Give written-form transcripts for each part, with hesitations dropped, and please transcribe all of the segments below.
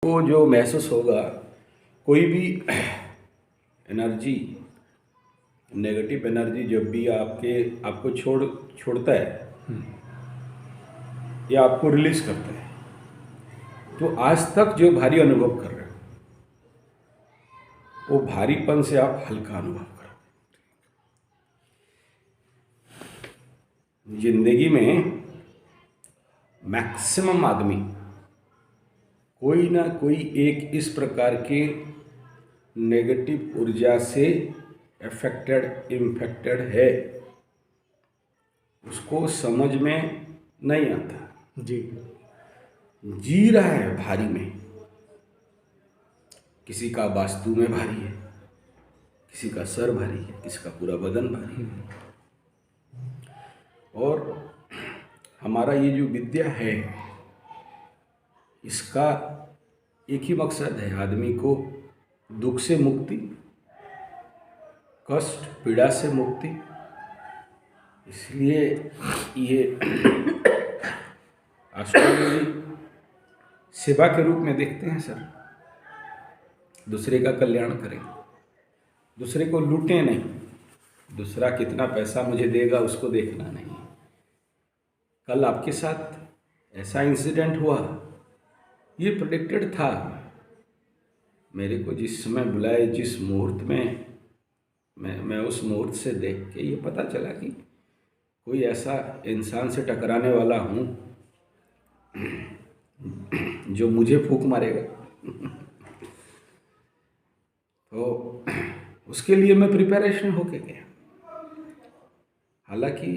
आपको जो महसूस होगा, कोई भी एनर्जी, नेगेटिव एनर्जी जब भी आपको छोड़ता है या आपको रिलीज करता है, तो आज तक जो भारी अनुभव कर रहे हो वो भारीपन से आप हल्का अनुभव करो। जिंदगी में मैक्सिमम आदमी कोई ना कोई एक इस प्रकार के नेगेटिव ऊर्जा से इन्फेक्टेड है, उसको समझ में नहीं आता। जी रहा है भारी में। किसी का वास्तु में भारी है, किसी का सर भारी है, किसी का पूरा बदन भारी है। और हमारा ये जो विद्या है, इसका एक ही मकसद है, आदमी को दुख से मुक्ति, कष्ट पीड़ा से मुक्ति। इसलिए ये एस्ट्रोलॉजी सेवा के रूप में देखते हैं सर। दूसरे का कल्याण करें, दूसरे को लूटें नहीं, दूसरा कितना पैसा मुझे देगा उसको देखना नहीं। कल आपके साथ ऐसा इंसिडेंट हुआ, ये प्रेडिक्टेड था। मेरे को जिस समय बुलाए, जिस मुहूर्त में मैं उस मुहूर्त से देख के ये पता चला कि कोई ऐसा इंसान से टकराने वाला हूँ जो मुझे फूंक मारेगा। तो उसके लिए मैं प्रिपरेशन होके गया। हालांकि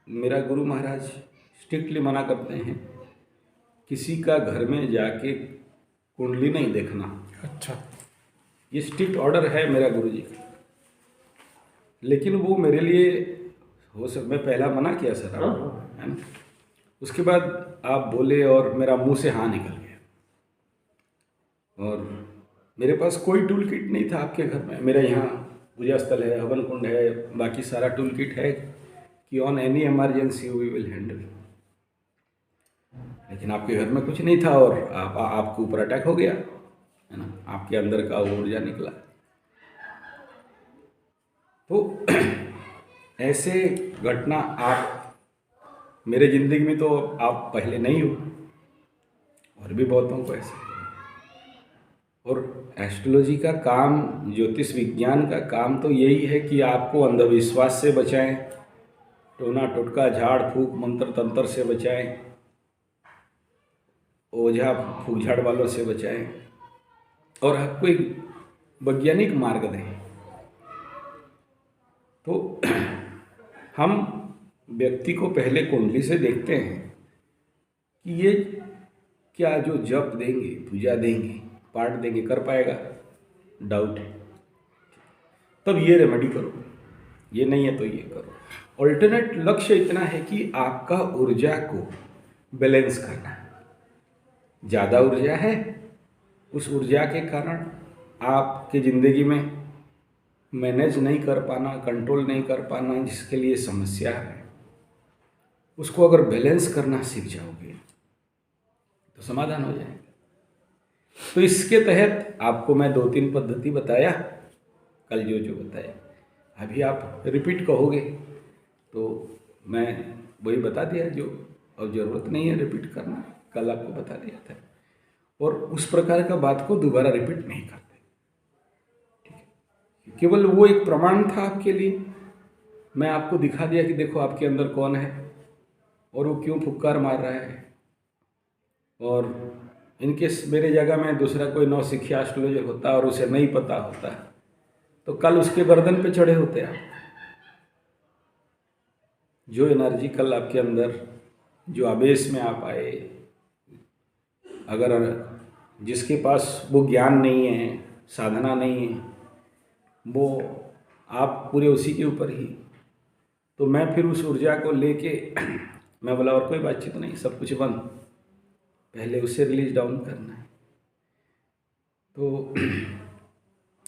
मेरा गुरु महाराज स्ट्रिक्टली मना करते हैं, किसी का घर में जाके कुंडली नहीं देखना। अच्छा, ये स्ट्रिक्ट ऑर्डर है मेरा गुरु जी का। लेकिन वो मेरे लिए मैं पहला मना किया सर, है ना। उसके बाद आप बोले और मेरा मुंह से हाँ निकल गया। और मेरे पास कोई टूल किट नहीं था आपके घर में। मेरा यहाँ पूजा स्थल है, हवन कुंड है, बाकी सारा टूल किट है कि on any emergency we will handle. लेकिन आपके घर में कुछ नहीं था और आपके ऊपर अटैक हो गया, है ना। आपके अंदर का ऊर्जा निकला। तो ऐसे घटना आप मेरे ज़िंदगी में तो आप पहले नहीं हो, और भी बहुतों को ऐसे। और एस्ट्रोलॉजी का काम, ज्योतिष विज्ञान का काम तो यही है कि आपको अंधविश्वास से बचाएं, टोना टोटका झाड़ फूक मंत्र तंत्र से बचाएं, ओझा फूक झाड़ वालों से बचाएं, और आपको एक वैज्ञानिक मार्ग दें। तो हम व्यक्ति को पहले कुंडली से देखते हैं कि ये क्या जो जप देंगे, पूजा देंगे, पाठ देंगे, कर पाएगा, डाउट है। तब ये रेमेडी करो, ये नहीं है तो ये करो। अल्टरनेट लक्ष्य इतना है कि आपका ऊर्जा को बैलेंस करना है। ज़्यादा ऊर्जा है, उस ऊर्जा के कारण आपकी ज़िंदगी में मैनेज नहीं कर पाना, कंट्रोल नहीं कर पाना, जिसके लिए समस्या है, उसको अगर बैलेंस करना सीख जाओगे तो समाधान हो जाएगा। तो इसके तहत आपको मैं 2-3 पद्धति बताया, कल जो बताया, अभी आप रिपीट कहोगे तो मैं वही बता दिया जो, और ज़रूरत नहीं है रिपीट करना, कल आपको बता दिया था। और उस प्रकार का बात को दोबारा रिपीट नहीं करते। केवल वो एक प्रमाण था आपके लिए। मैं आपको दिखा दिया कि देखो आपके अंदर कौन है और वो क्यों फुक्कार मार रहा है। और इनकेस मेरे जगह में दूसरा कोई नौसिखिया एस्ट्रोलॉजर होता और उसे नहीं पता होता तो कल उसके गर्दन पे चढ़े होते आप। जो एनर्जी कल आपके अंदर, जो आवेश में आप आए, अगर जिसके पास वो ज्ञान नहीं है, साधना नहीं है, वो आप पूरे उसी के ऊपर ही। तो मैं फिर उस ऊर्जा को लेके मैं बोला और कोई बातचीत नहीं, सब कुछ बंद, पहले उससे रिलीज डाउन करना है। तो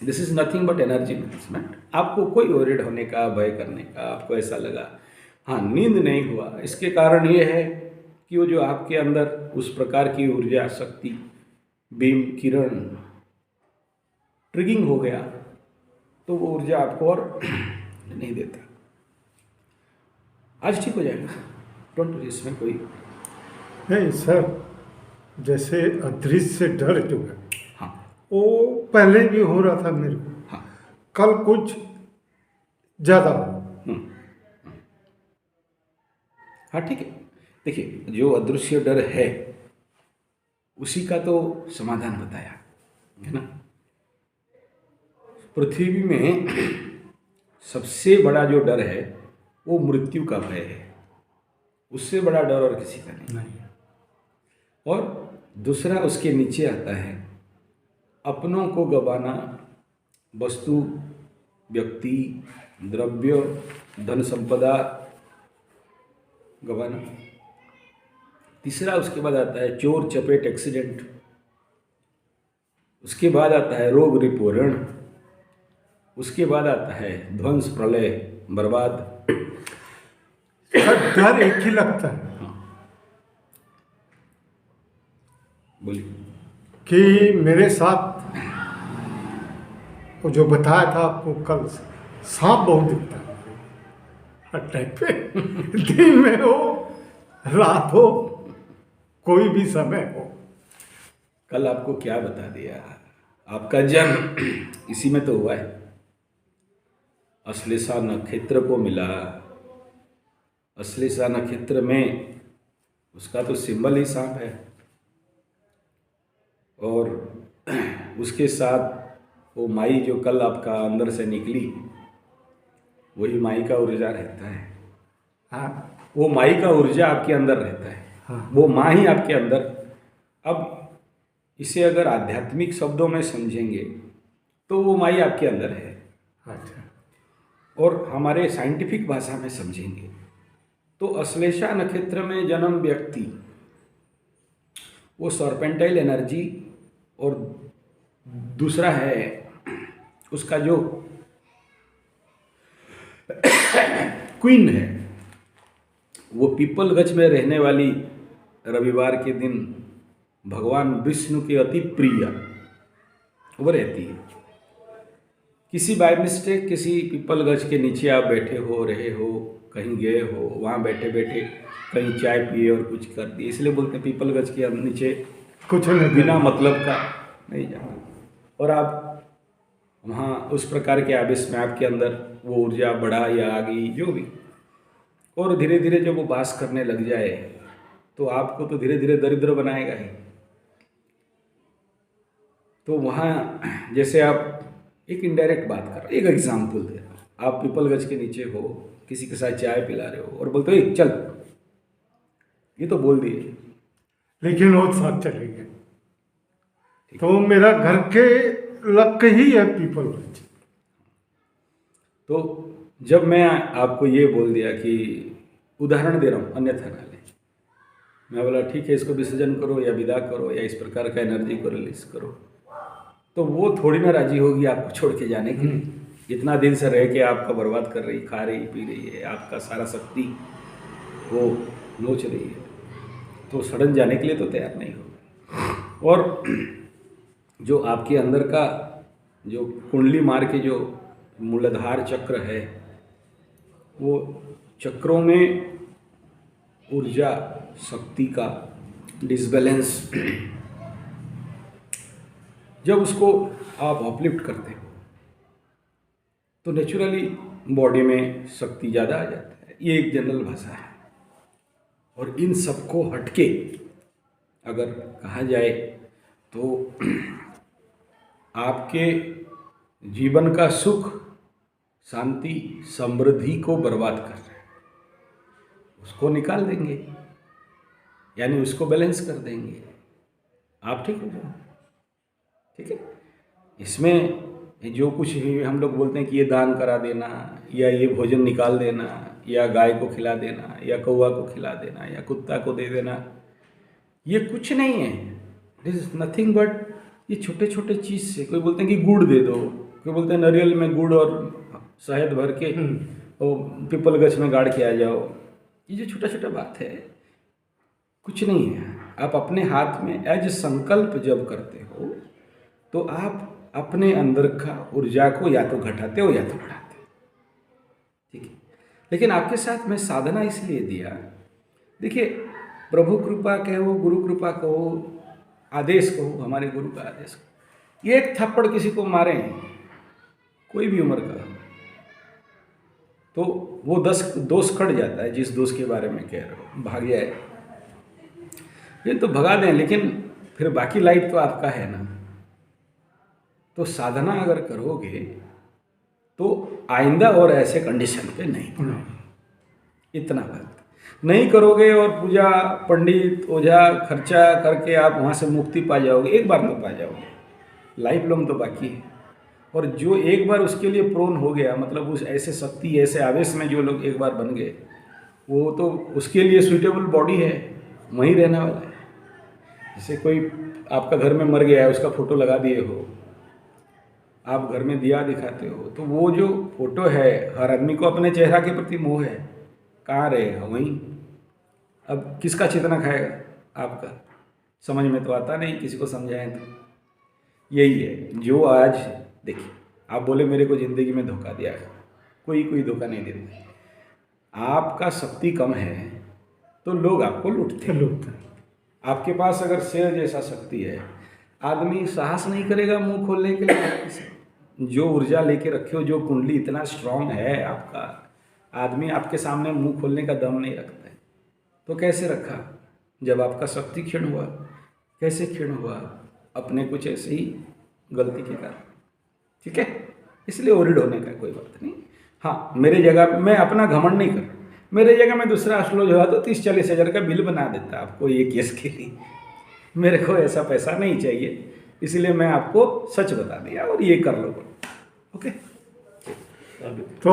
this is nothing but energy management. आपको कोई वरीड होने का, भय करने का, आपको ऐसा लगा हाँ नींद नहीं हुआ, इसके कारण ये है कि वो जो आपके अंदर उस प्रकार की ऊर्जा शक्ति बीम किरण ट्रिगिंग हो गया तो वो ऊर्जा आपको और नहीं देता। आज ठीक हो जाएगा, डोंट वरी, इसमें कोई नहीं सर, जैसे अदृश्य डर जो है हाँ वो पहले भी हो रहा था मेरे को, हाँ कल कुछ ज़्यादा हो। हाँ ठीक है। देखिए, जो अदृश्य डर है उसी का तो समाधान बताया है ना। पृथ्वी में सबसे बड़ा जो डर है वो मृत्यु का भय है, उससे बड़ा डर और किसी का नहीं है। और दूसरा उसके नीचे आता है अपनों को गंवाना, वस्तु, व्यक्ति, द्रव्य, धन संपदा गंवाना। तीसरा उसके बाद आता है चोर चपेट एक्सीडेंट। उसके बाद आता है रोग रिपोरण। उसके बाद आता है ध्वंस प्रलय बर्बाद। सर डर एक ही लगता है। हाँ बोलिए। कि मेरे साथ वो जो बताया था आपको कल, सांप बहुत दिखता है हर टाइप पे, दिन में हो रात हो कोई भी समय हो। कल आपको क्या बता दिया, आपका जन्म इसी में तो हुआ है। अश्लेषा नक्षत्र को मिला, अश्लेषा नक्षत्र में उसका तो सिंबल ही सांप है, और उसके साथ वो माई जो कल आपका अंदर से निकली, वही माई का ऊर्जा रहता है। हाँ वो माई का ऊर्जा आपके अंदर रहता है। हाँ। वो माँ ही आपके अंदर। अब इसे अगर आध्यात्मिक शब्दों में समझेंगे तो वो माई आपके अंदर है। अच्छा। और हमारे साइंटिफिक भाषा में समझेंगे तो अश्लेषा नक्षत्र में जन्म व्यक्ति वो सर्पेंटाइल एनर्जी, और दूसरा है उसका जो क्वीन है वो पीपल गछ में रहने वाली रविवार के दिन भगवान विष्णु की अति प्रिय वो रहती है। किसी बाय मिस्टेक किसी पीपल गछ के नीचे आप बैठे हो, रहे हो, कहीं गए हो, वहाँ बैठे बैठे कहीं चाय पिए और कुछ कर दिए, इसलिए बोलते हैं पीपल गछ के नीचे कुछ नहीं, बिना मतलब का नहीं जाना। और आप वहाँ उस प्रकार के आवेश में आपके अंदर वो ऊर्जा बढ़ा या आ गई जो भी, और धीरे धीरे जब वो वास करने लग जाए तो आपको तो धीरे धीरे दरिद्र बनाएगा ही। तो वहाँ जैसे आप एक इनडायरेक्ट बात कर रहे, एक एग्जाम्पल दे रहा हूँ, आप पीपल गछ के नीचे हो, किसी के साथ चाय पिला रहे हो और बोलते हो चल, ये तो बोल दिए लेकिन वो साथ चले गए। तो मेरा घर के लग के ही है पीपल गछ। तो जब मैं आपको ये बोल दिया कि उदाहरण दे रहा हूँ अन्यथा ना लें, मैं बोला ठीक है इसको विसर्जन करो या विदा करो या इस प्रकार का एनर्जी को रिलीज करो, तो वो थोड़ी ना राजी होगी आपको छोड़ के जाने के लिए। इतना दिन से रह के आपका बर्बाद कर रही, खा रही, पी रही है, आपका सारा शक्ति वो नोच रही है, तो सडन जाने के लिए तो तैयार नहीं होगा। और जो आपके अंदर का जो कुंडली मार के जो मूलाधार चक्र है, वो चक्रों में ऊर्जा शक्ति का डिसबैलेंस, जब उसको आप अपलिफ्ट करते हो तो नेचुरली बॉडी में शक्ति ज़्यादा आ जाता है। ये एक जनरल भाषा है। और इन सबको हटके अगर कहा जाए तो आपके जीवन का सुख, शांति, समृद्धि को बर्बाद कर रहे हैं, उसको निकाल देंगे, यानी उसको बैलेंस कर देंगे, आप ठीक हो जाओ। ठीक है। इसमें जो कुछ भी हम लोग बोलते हैं कि ये दान करा देना, या ये भोजन निकाल देना, या गाय को खिला देना, या कौवा को खिला देना, या कुत्ता को दे देना, ये कुछ नहीं है। दिस इज नथिंग बट ये छोटे छोटे चीज़ से। कोई बोलते हैं कि गुड़ दे दो, कोई बोलते हैं नारियल में गुड़ और शहद भर के और पीपल गछ में गाड़ के आ जाओ। ये जो छोटा छोटा बात है कुछ नहीं है। आप अपने हाथ में एज संकल्प जब करते हो तो आप अपने अंदर का ऊर्जा को या तो घटाते हो या तो बढ़ाते हो, ठीक है। लेकिन आपके साथ मैं साधना इसलिए दिया, देखिए प्रभु कृपा कहो, गुरु कृपा कहो, आदेश कहो, हमारे गुरु का आदेश कहो, ये एक थप्पड़ किसी को मारें कोई भी उम्र का तो वो 10 दोष कट जाता है, जिस दोष के बारे में कह रहे हो, भाग जाए ये तो भगा दें, लेकिन फिर बाकी लाइफ तो आपका है ना। तो साधना अगर करोगे तो आइंदा और ऐसे कंडीशन पे नहीं पड़ोगे, इतना बात नहीं करोगे और पूजा पंडित ओझा खर्चा करके आप वहाँ से मुक्ति पा जाओगे, एक बार तो पा जाओगे, लाइफ लॉन्ग तो बाकी है। और जो एक बार उसके लिए प्रोन हो गया, मतलब उस ऐसे शक्ति ऐसे आवेश में जो लोग एक बार बन गए, वो तो उसके लिए सूटेबल बॉडी है, वहीं रहने वाला है। जैसे कोई आपका घर में मर गया है, उसका फोटो लगा दिए हो, आप घर में दिया दिखाते हो, तो वो जो फोटो है, हर आदमी को अपने चेहरा के प्रति मोह है, कहाँ रहेगा वहीं। अब किसका चेतना खाएगा, आपका। समझ में तो आता नहीं, किसी को समझाएं तो यही है। जो आज देखिए आप बोले मेरे को ज़िंदगी में धोखा दिया है, कोई धोखा नहीं देता। आपका शक्ति कम है तो लोग आपको लूटते हैं। आपके पास अगर शेर जैसा शक्ति है, आदमी साहस नहीं करेगा मुंह खोलने के लिए। जो ऊर्जा लेके रखे हो, जो कुंडली इतना स्ट्रांग है आपका, आदमी आपके सामने मुंह खोलने का दम नहीं रखता है। तो कैसे रखा, जब आपका शक्ति क्षीण हुआ। कैसे क्षीण हुआ, अपने कुछ ऐसे ही गलती के कारण, ठीक है। इसलिए ओरिड होने का कोई बात नहीं। हाँ, मेरे जगह मैं अपना घमंड नहीं कर, मेरे जगह में दूसरा एस्ट्रोलॉजर हुआ तो 30-40 हज़ार का बिल बना देता आपको ये केस के लिए। मेरे को ऐसा पैसा नहीं चाहिए, इसलिए मैं आपको सच बता दिया और ये कर लो, ओके। तो